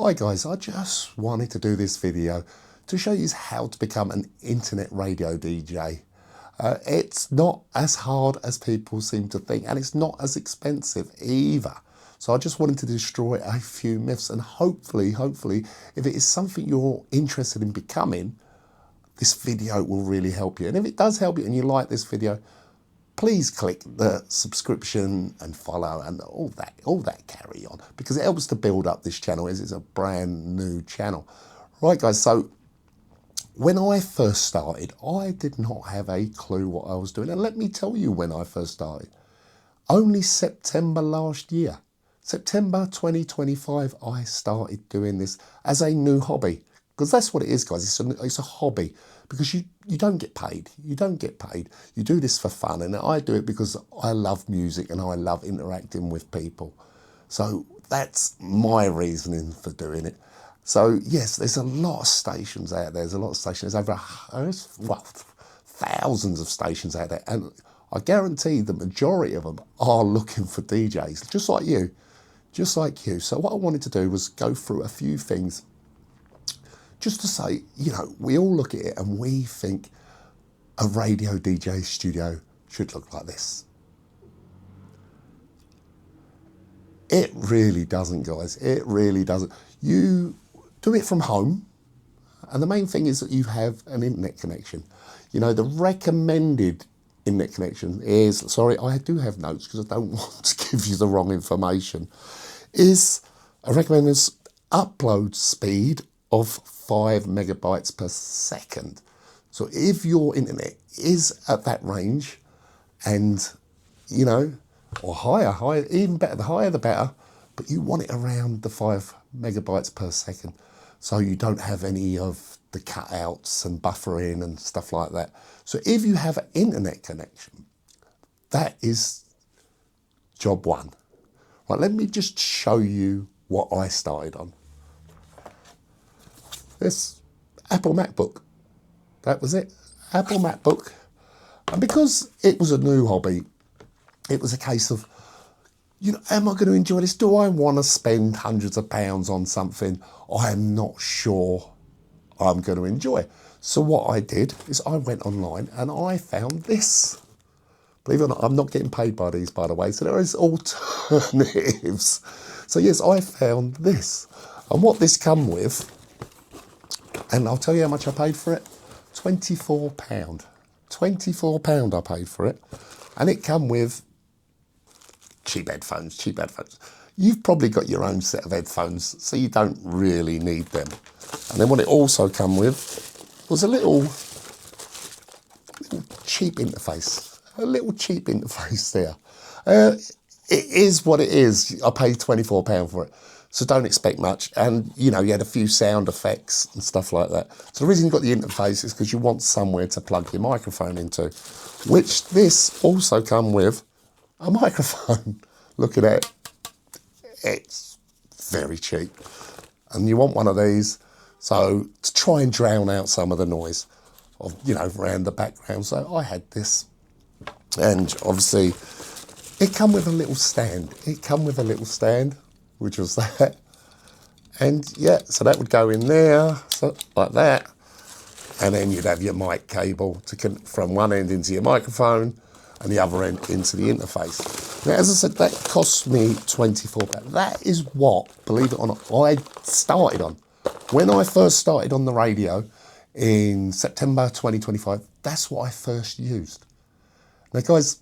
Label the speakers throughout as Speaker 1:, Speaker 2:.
Speaker 1: Hi guys, I just wanted to do this video to show you how to become an internet radio DJ. It's not as hard as people seem to think, and it's not as expensive either. So I just wanted to destroy a few myths, and hopefully, if it is something you're interested in becoming, this video will really help you. And if it does help you and you like this video, please click the subscription and follow and all that carry on, because it helps to build up this channel as it's a brand new channel. Right guys, so when I first started, I did not have a clue what I was doing. And let me tell you when I first started. Only September last year, September 2025, I started doing this as a new hobby. Because that's what it is, guys. It's a hobby, because you don't get paid. You don't get paid. You do this for fun, and I do it because I love music and I love interacting with people. So that's my reasoning for doing it. So yes, there's a lot of stations out there. There's a lot of stations. There's over thousands of stations out there, and I guarantee the majority of them are looking for DJs, just like you, just like you. So what I wanted to do was go through a few things, just to say, you know, we all look at it and we think a radio DJ studio should look like this. It really doesn't, guys. It really doesn't. You do it from home, and the main thing is that you have an internet connection. You know, the recommended internet connection is, sorry, I do have notes because I don't want to give you the wrong information, is a recommended upload speed of 5 megabytes per second. So if your internet is at that range, and you know, or higher, even better, the higher the better, but you want it around the 5 megabytes per second, so you don't have any of the cutouts and buffering and stuff like that. So if you have an internet connection, that is job one. Right, let me just show you what I started on. This Apple MacBook, that was it, Apple MacBook. And because it was a new hobby, it was a case of, you know, am I going to enjoy this? Do I want to spend hundreds of pounds on something I am not sure I'm going to enjoy? So what I did is I went online and I found this. Believe it or not, I'm not getting paid by these, by the way, so there is alternatives. So yes, I found this. And what this come with, and I'll tell you how much I paid for it, £24. £24 I paid for it. And it come with cheap headphones. You've probably got your own set of headphones, so you don't really need them. And then what it also come with was a little cheap interface. A little cheap interface there. It is what it is. I paid £24 for it. So don't expect much. And, you know, you had a few sound effects and stuff like that. So the reason you got the interface is because you want somewhere to plug your microphone into, which this also come with a microphone. Look at it. It's very cheap. And you want one of these, so to try and drown out some of the noise of, you know, around the background. So I had this. And obviously it come with a little stand. Which was that. And yeah, so that would go in there, so like that. And then you'd have your mic cable from one end into your microphone and the other end into the interface. Now, as I said, that cost me £24. That is what, believe it or not, I started on. When I first started on the radio in September 2025, that's what I first used. Now guys,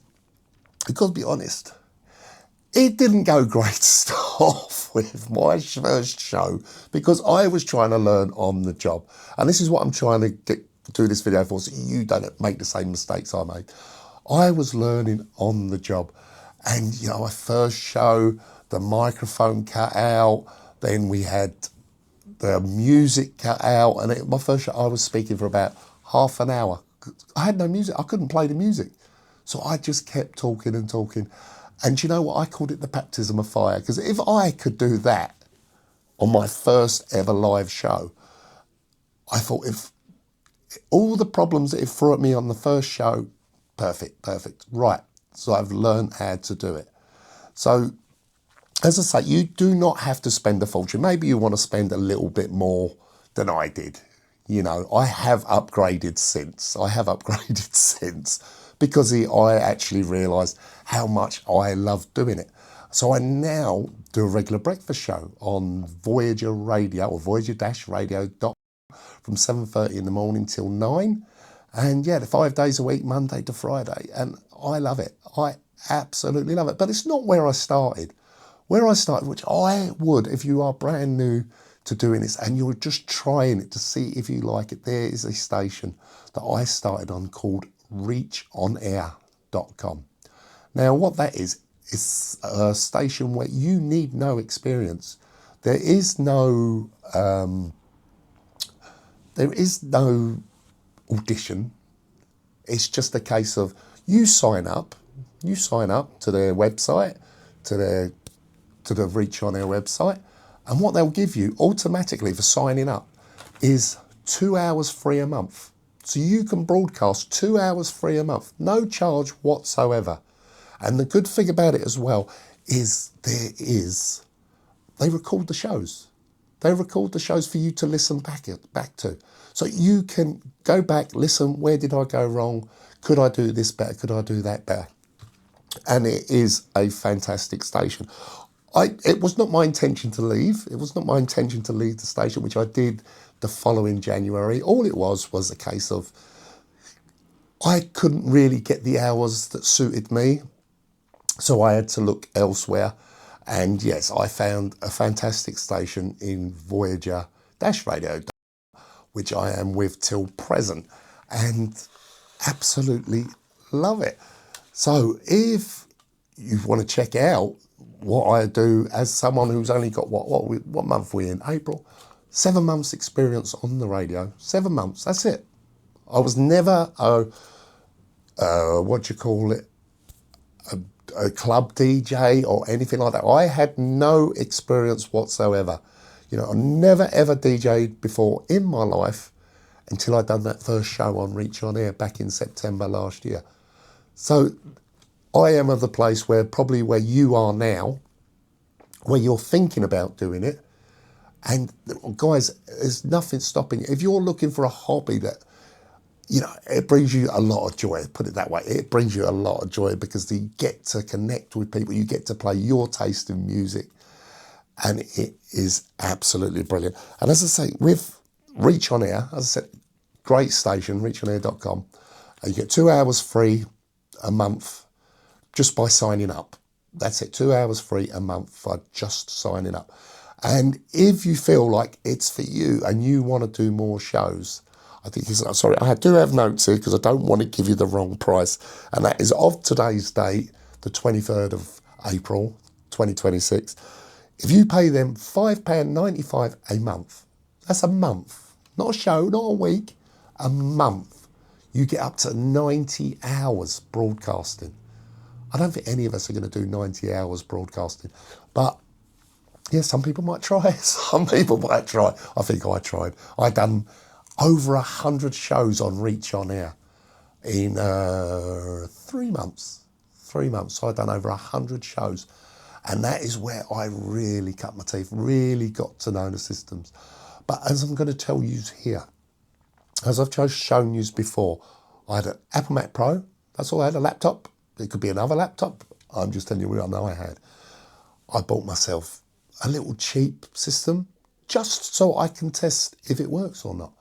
Speaker 1: I've got to be honest, it didn't go great to start off with my first show, because I was trying to learn on the job. And this is what I'm trying to do this video for, so you don't make the same mistakes I made. I was learning on the job. And, you know, my first show, the microphone cut out, then we had the music cut out. And my first show, I was speaking for about half an hour. I had no music. I couldn't play the music. So I just kept talking and talking. And you know what? I called it the baptism of fire, because if I could do that on my first ever live show, I thought, if all the problems that it threw at me on the first show, perfect. Right. So I've learned how to do it. So as I say, you do not have to spend a fortune. Maybe you want to spend a little bit more than I did. You know, I have upgraded since. Because I actually realised how much I love doing it. So I now do a regular breakfast show on Voyager Radio or Voyager-Radio.com from 7:30 in the morning till 9. And yeah, 5 days a week, Monday to Friday. And I love it. I absolutely love it. But it's not where I started. Where I started, which I would, if you are brand new to doing this and you're just trying it to see if you like it, there is a station that I started on called reachonair.com. Now, what that is a station where you need no experience. There is no audition. It's just a case of you sign up to their website, to the Reach On Air website, and what they'll give you automatically for signing up is 2 hours free a month. So you can broadcast 2 hours free a month, no charge whatsoever. And the good thing about it as well is they record the shows. They record the shows for you to listen back to. So you can go back, listen, where did I go wrong? Could I do this better? Could I do that better? And it is a fantastic station. It was not my intention to leave. It was not my intention to leave the station, which I did the following January. All it was a case of I couldn't really get the hours that suited me. So I had to look elsewhere. And yes, I found a fantastic station in Voyager-Radio, which I am with till present, and absolutely love it. So if you want to check out what I do as someone who's only got, what month we're in? April? 7 months experience on the radio. 7 months, that's it. I was never a club DJ or anything like that. I had no experience whatsoever. You know, I never ever DJ'd before in my life until I'd done that first show on Reach On Air back in September last year. So I am of the place where you are now, where you're thinking about doing it. And guys, there's nothing stopping you. If you're looking for a hobby that, you know, it brings you a lot of joy, put it that way. It brings you a lot of joy because you get to connect with people. You get to play your taste in music. And it is absolutely brilliant. And as I say, with Reach On Air, as I said, great station, reachonair.com. You get 2 hours free a month just by signing up. That's it, 2 hours free a month for just signing up. And if you feel like it's for you and you want to do more shows, I do have notes here because I don't want to give you the wrong price. And that is of today's date, the 23rd of April, 2026. If you pay them £5.95 a month, that's a month, not a show, not a week, a month, you get up to 90 hours broadcasting. I don't think any of us are going to do 90 hours broadcasting, but yeah, some people might try. Some people might try. I think I tried. I done over 100 shows on Reach On Air in 3 months. 3 months. So I've done over 100 shows. And that is where I really cut my teeth, really got to know the systems. But as I'm going to tell you here, as I've just shown you before, I had an Apple Mac Pro. That's all I had, a laptop. It could be another laptop. I'm just telling you what I know I had. I bought myself a little cheap system just so I can test if it works or not.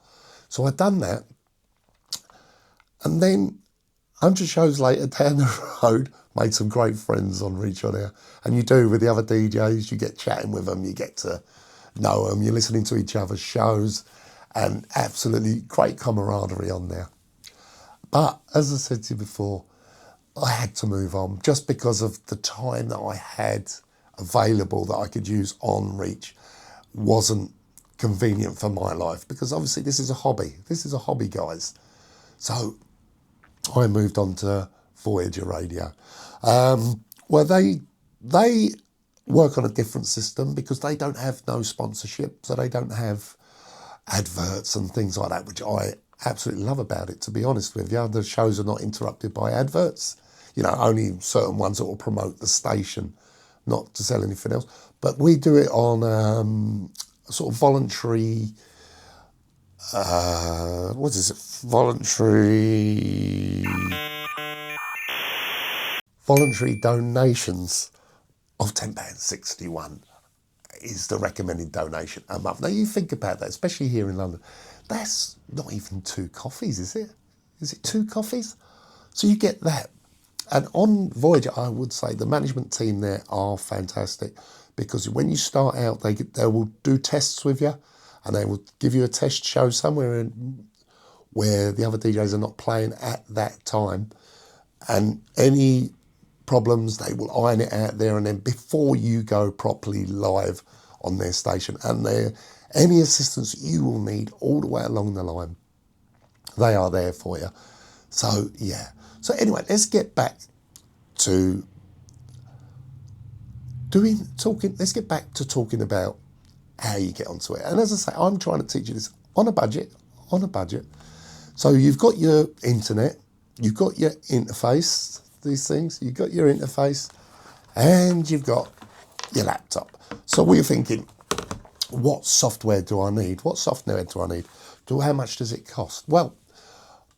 Speaker 1: So I'd done that. And then 100 shows later down the road, made some great friends on Reach On Air. And you do with the other DJs, you get chatting with them, you get to know them, you're listening to each other's shows, and absolutely great camaraderie on there. But as I said to you before, I had to move on just because of the time that I had available that I could use on Reach wasn't convenient for my life, because obviously this is a hobby. This is a hobby, guys. So I moved on to Voyager Radio, where they work on a different system because they don't have no sponsorship, so they don't have adverts and things like that, which I absolutely love about it, to be honest with you. The shows are not interrupted by adverts, you know, only certain ones that will promote the station not to sell anything else. But we do it on sort of voluntary, what is it? Voluntary donations of £10.61 is the recommended donation a month. Now you think about that, especially here in London, that's not even 2 coffees, is it? Is it 2 coffees? So you get that. And on Voyager, I would say the management team there are fantastic, because when you start out, they will do tests with you, and they will give you a test show somewhere where the other DJs are not playing at that time. And any problems, they will iron it out there and then before you go properly live on their station. And any assistance you will need all the way along the line, they are there for you. So yeah. So anyway, let's get back to talking about how you get onto it. And as I say, I'm trying to teach you this on a budget. So you've got your internet, you've got your interface, these things, you've got your interface, and you've got your laptop. So we're thinking, what software do I need? How much does it cost? Well,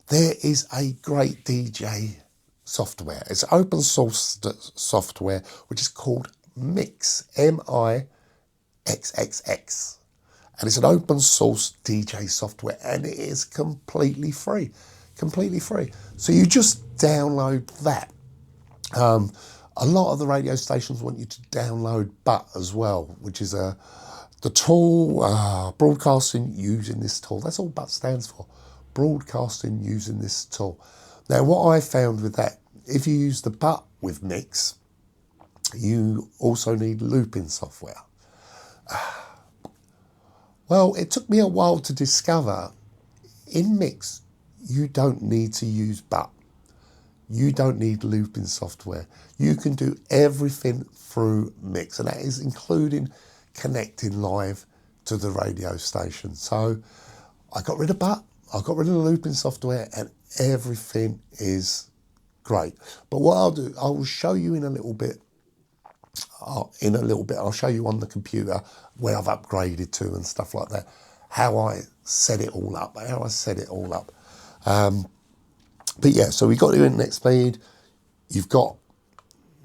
Speaker 1: there is a great DJ software. It's open source software, which is called Mix, MIXXX. And it's an open source DJ software, and it is completely free. So you just download that. A lot of the radio stations want you to download BUT as well, which is the tool, broadcasting using this tool. That's all BUT stands for, broadcasting using this tool. Now, what I found with that, if you use the BUT with Mix, you also need looping software. Well, it took me a while to discover in Mix, you don't need to use BUT. You don't need looping software. You can do everything through Mix, and that is including connecting live to the radio station. So I got rid of BUT, I got rid of the looping software, and everything is great. But what I'll do, I will show you in a little bit. I'll show you on the computer where I've upgraded to and stuff like that, how I set it all up. But yeah, so we've got your internet speed, you've got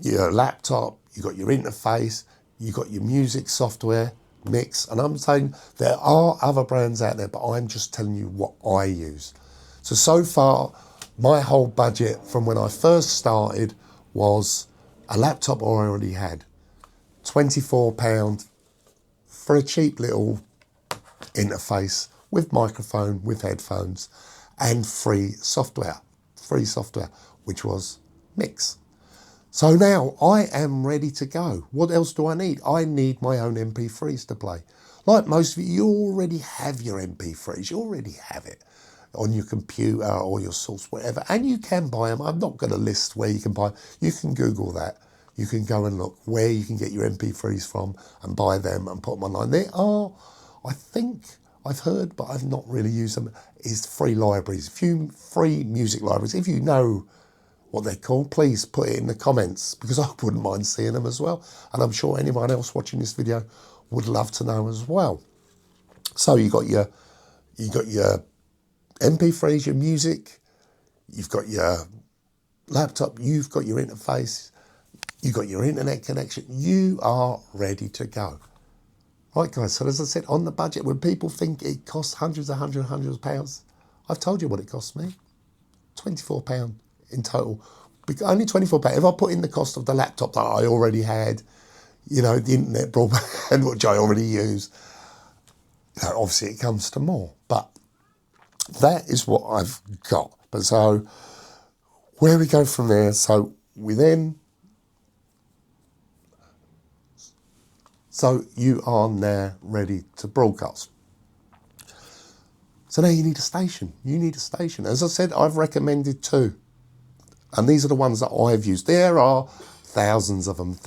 Speaker 1: your laptop, you've got your interface, you've got your music software, Mix. And I'm saying there are other brands out there, but I'm just telling you what I use. So far, my whole budget from when I first started was a laptop I already had, £24 for a cheap little interface with microphone, with headphones, and free software, which was Mix. So now I am ready to go. What else do I need? I need my own MP3s to play. Like most of you already have your MP3s. You already have it on your computer or your source, whatever. And you can buy them. I'm not going to list where you can buy. You can Google that. You can go and look where you can get your MP3s from and buy them and put them online. There are, I think, I've heard, but I've not really used them, is free libraries, free music libraries. If you know what they're called, please put it in the comments, because I wouldn't mind seeing them as well. And I'm sure anyone else watching this video would love to know as well. So you got your MP3s, your music, you've got your laptop, you've got your interface, you've got your internet connection, you are ready to go. Right, guys, so as I said, on the budget, when people think it costs hundreds of pounds, I've told you what it cost me. £24 in total. Only £24. If I put in the cost of the laptop that I already had, you know, the internet broadband, which I already use, you know, obviously it comes to more. But that is what I've got. But so, where we go from there, so you are now ready to broadcast. So now you need a station. As I said, I've recommended 2. And these are the ones that I've used. There are thousands of them.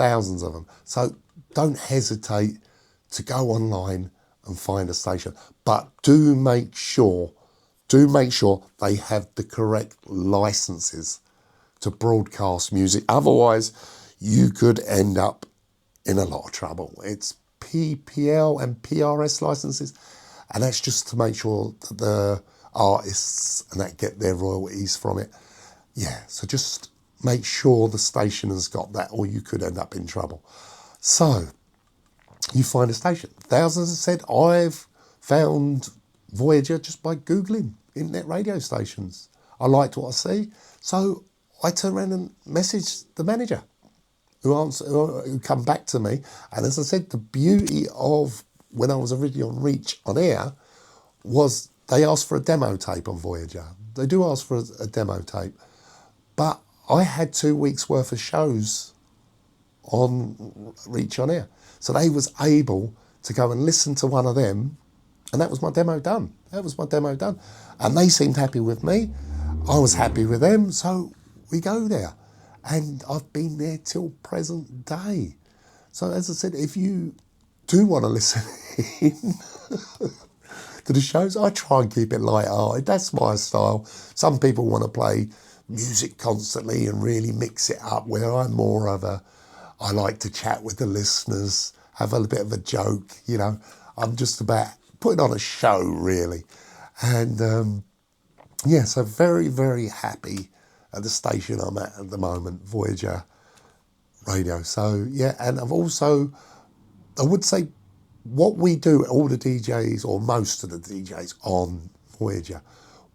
Speaker 1: So don't hesitate to go online and find a station. But do make sure they have the correct licenses to broadcast music. Otherwise, you could end up in a lot of trouble. It's PPL and PRS licenses, and that's just to make sure that the artists and that get their royalties from it. Yeah, so just make sure the station has got that, or you could end up in trouble. So you find a station. Thousands have said, I've found Voyager just by Googling internet radio stations. I liked what I see, so I turn around and message the manager who come back to me. And as I said, the beauty of when I was originally on Reach on air was they asked for a demo tape on Voyager. They do ask for a demo tape, but I had 2 weeks worth of shows on Reach on air. So they was able to go and listen to one of them, and that was my demo done. And they seemed happy with me. I was happy with them, so we go there. And I've been there till present day. So as I said, if you do want to listen in to the shows, I try and keep it light-hearted. That's my style. Some people want to play music constantly and really mix it up, where I'm more of I like to chat with the listeners, have a bit of a joke, you know. I'm just about putting on a show, really. And yeah, so very, very happy at the station I'm at the moment, Voyager Radio. So yeah, and I would say what we do, all the DJs, or most of the DJs on Voyager,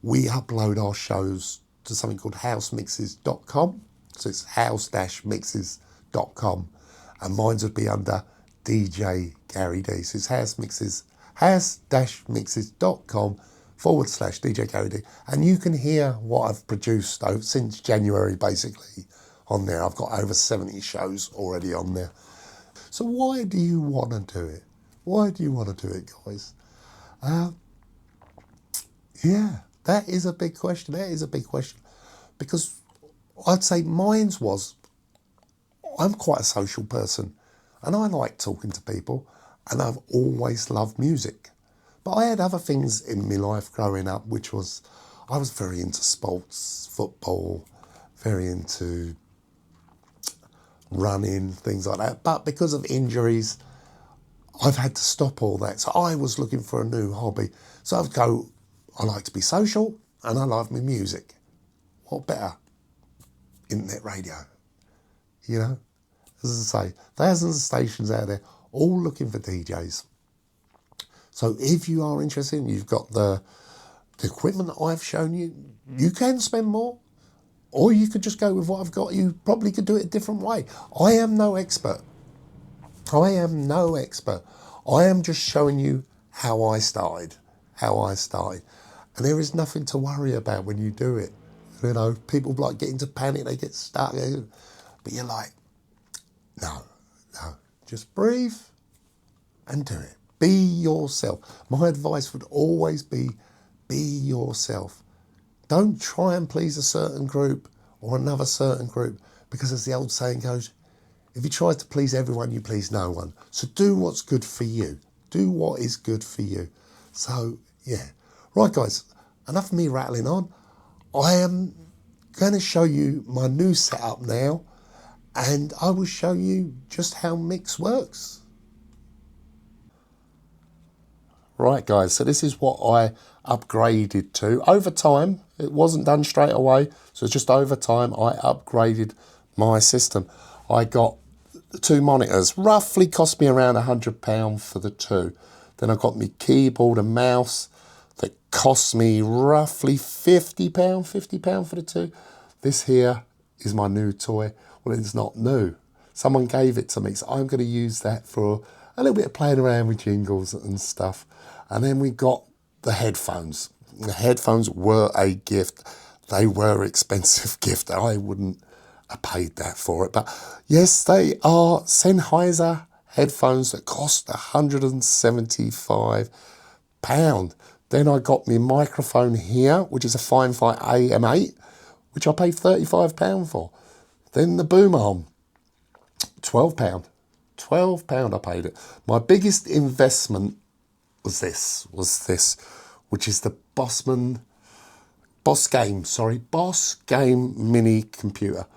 Speaker 1: we upload our shows to something called housemixes.com. So it's house-mixes.com. And mine would be under DJ Gary D. So it's house-mixes.com/DJ Gary D. And you can hear what I've produced since January, basically, on there. I've got over 70 shows already on there. So why do you want to do it? Why do you want to do it, guys? Yeah, that is a big question. Because I'd say mine's was, I'm quite a social person, and I like talking to people, and I've always loved music. But I had other things in my life growing up, which was, I was very into sports, football, very into running, things like that. But because of injuries, I've had to stop all that. So I was looking for a new hobby. So I'd go, I like to be social and I love my music. What better? Internet radio. You know, as I say, thousands of stations out there, all looking for DJs. So if you are interested and you've got the equipment that I've shown you, you can spend more, or you could just go with what I've got. You probably could do it a different way. I am no expert. I am just showing you how I started. And there is nothing to worry about when you do it. You know, people like get into panic, they get stuck. But you're like, no, just breathe and do it. Be yourself. My advice would always be yourself. Don't try and please a certain group or another certain group, because as the old saying goes, if you try to please everyone, you please no one. So do what's good for you. Do what is good for you. So, yeah. Right, guys, enough of me rattling on. I am going to show you my new setup now, and I will show you just how Mix works. Right, guys, so this is what I upgraded to. Over time, it wasn't done straight away, so it's just over time I upgraded my system. I got the two monitors, roughly cost me around £100 for the two. Then I got my keyboard and mouse that cost me roughly £50 for the two. This here is my new toy. Well, it's not new. Someone gave it to me, so I'm going to use that for a little bit of playing around with jingles and stuff. And then we got the headphones. The headphones were a gift. They were expensive gift. I wouldn't have paid that for it. But yes, they are Sennheiser headphones that cost £175. Then I got my microphone here, which is a Finefight AM8, which I paid £35 for. Then the boom arm, £12. £12 I paid it. My biggest investment was this, which is the Boss Game mini computer.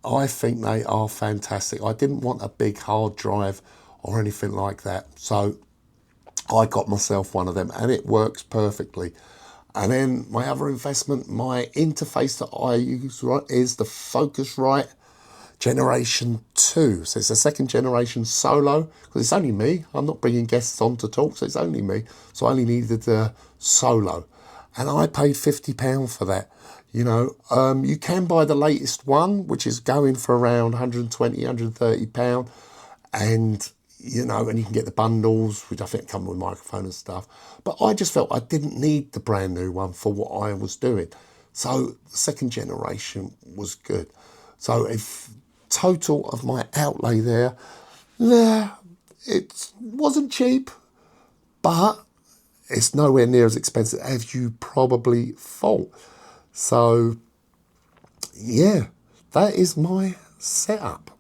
Speaker 1: I think they are fantastic. I didn't want a big hard drive or anything like that. So I got myself one of them and it works perfectly. And then my other investment, my interface that I use is the Focusrite Generation 2. So it's a second generation solo, because it's only me. I'm not bringing guests on to talk, so it's only me. So I only needed the solo. And I paid £50 for that. You know, you can buy the latest one, which is going for around £120, £130. And, you know, and you can get the bundles, which I think come with microphone and stuff. But I just felt I didn't need the brand new one for what I was doing. So the second generation was good. So if total of my outlay there, it wasn't cheap, but it's nowhere near as expensive as you probably thought. So yeah, that is my setup.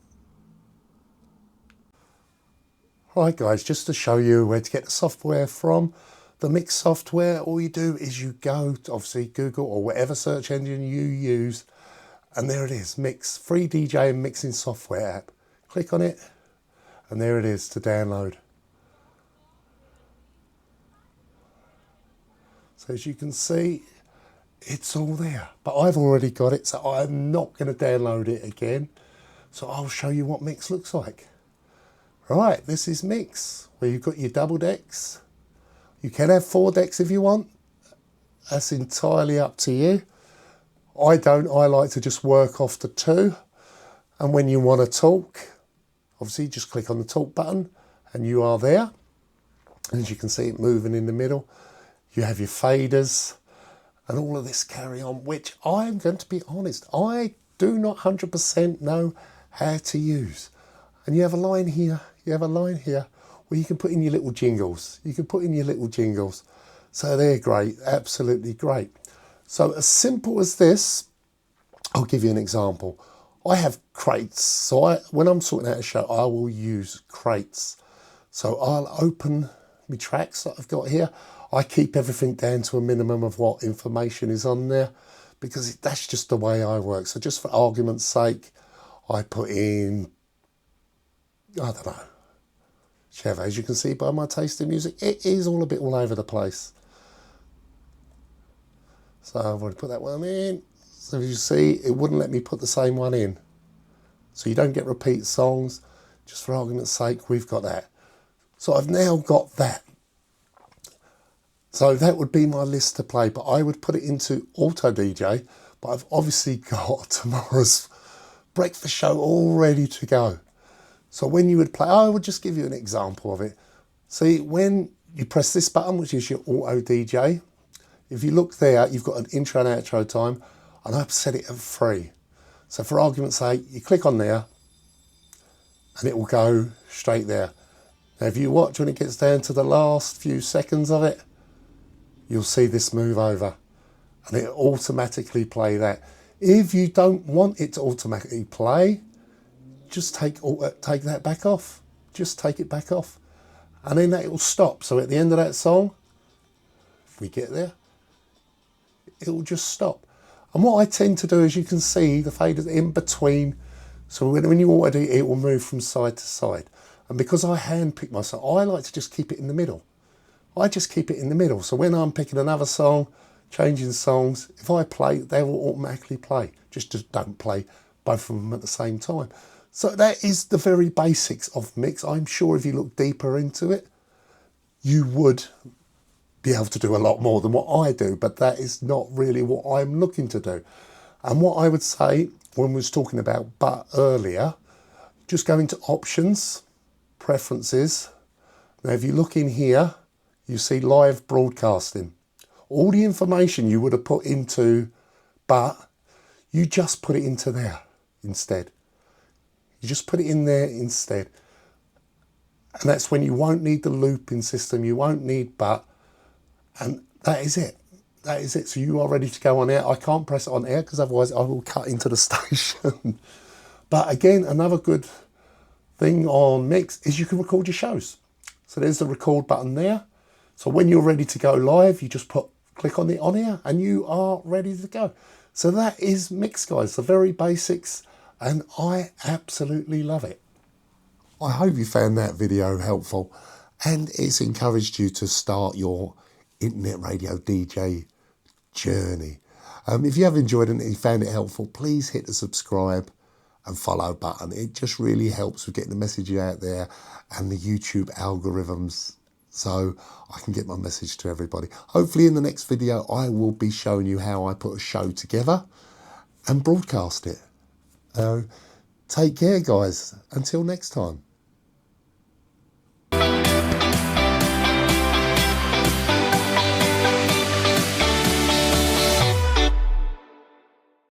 Speaker 1: Right guys, just to show you where to get the software from, the Mix software, all you do is you go to obviously Google or whatever search engine you use, and there it is, Mix, free DJ and mixing software app. Click on it, and there it is to download. So as you can see, it's all there, but I've already got it, so I'm not going to download it again. So I'll show you what Mix looks like. Right, this is Mix, where you've got your double decks. You can have 4 decks if you want. That's entirely up to you. I don't, I like to just work off the 2. And when you want to talk, obviously just click on the talk button and you are there. And as you can see it moving in the middle, you have your faders and all of this carry on, which I'm going to be honest, I do not 100% know how to use. And you have a line here, you have a line here where you can put in your little jingles. You can put in your little jingles. So they're great, absolutely great. So as simple as this, I'll give you an example. I have crates. So when I'm sorting out a show, I will use crates. So I'll open my tracks that I've got here. I keep everything down to a minimum of what information is on there, because that's just the way I work. So just for argument's sake, I put in, I don't know, Chev. As you can see by my taste in music, it is all a bit all over the place. So I've already put that one in. So as you see, it wouldn't let me put the same one in. So you don't get repeat songs. Just for argument's sake, we've got that. So I've now got that. So that would be my list to play, but I would put it into Auto DJ, but I've obviously got tomorrow's breakfast show all ready to go. So when you would play, I would just give you an example of it. See, when you press this button, which is your Auto DJ, if you look there, you've got an intro and outro time, and I've set it at 3. So for argument's sake, you click on there, and it will go straight there. Now, if you watch when it gets down to the last few seconds of it, you'll see this move over, and it automatically play that. If you don't want it to automatically play, just take that back off. Just take it back off, and then it will stop. So at the end of that song, if we get there, it will just stop. And what I tend to do, as you can see, the faders in between. So when you auto it, it will move from side to side. And because I handpick my song, I like to just keep it in the middle. I just keep it in the middle. So when I'm picking another song, changing songs, if I play, they will automatically play. Just don't play both of them at the same time. So that is the very basics of Mix. I'm sure if you look deeper into it, you would be able to do a lot more than what I do, but that is not really what I'm looking to do. And what I would say when we was talking about but earlier, just go into options, preferences. Now if you look in here, you see live broadcasting. All the information you would have put into but, you just put it into there instead. You just put it in there instead. And that's when you won't need the looping system, you won't need but, and that is it. That is it. So you are ready to go on air. I can't press it on air because otherwise I will cut into the station. But again, another good thing on Mix is you can record your shows. So there's the record button there. So when you're ready to go live, you just click on it on air and you are ready to go. So that is Mix, guys. The very basics. and I absolutely love it. I hope you found that video helpful and it's encouraged you to start your internet radio DJ journey. If you have enjoyed it and you found it helpful, please hit the subscribe and follow button. It just really helps with getting the message out there and the YouTube algorithms so I can get my message to everybody. Hopefully in the next video I will be showing you how I put a show together and broadcast it. Take care guys, until next time.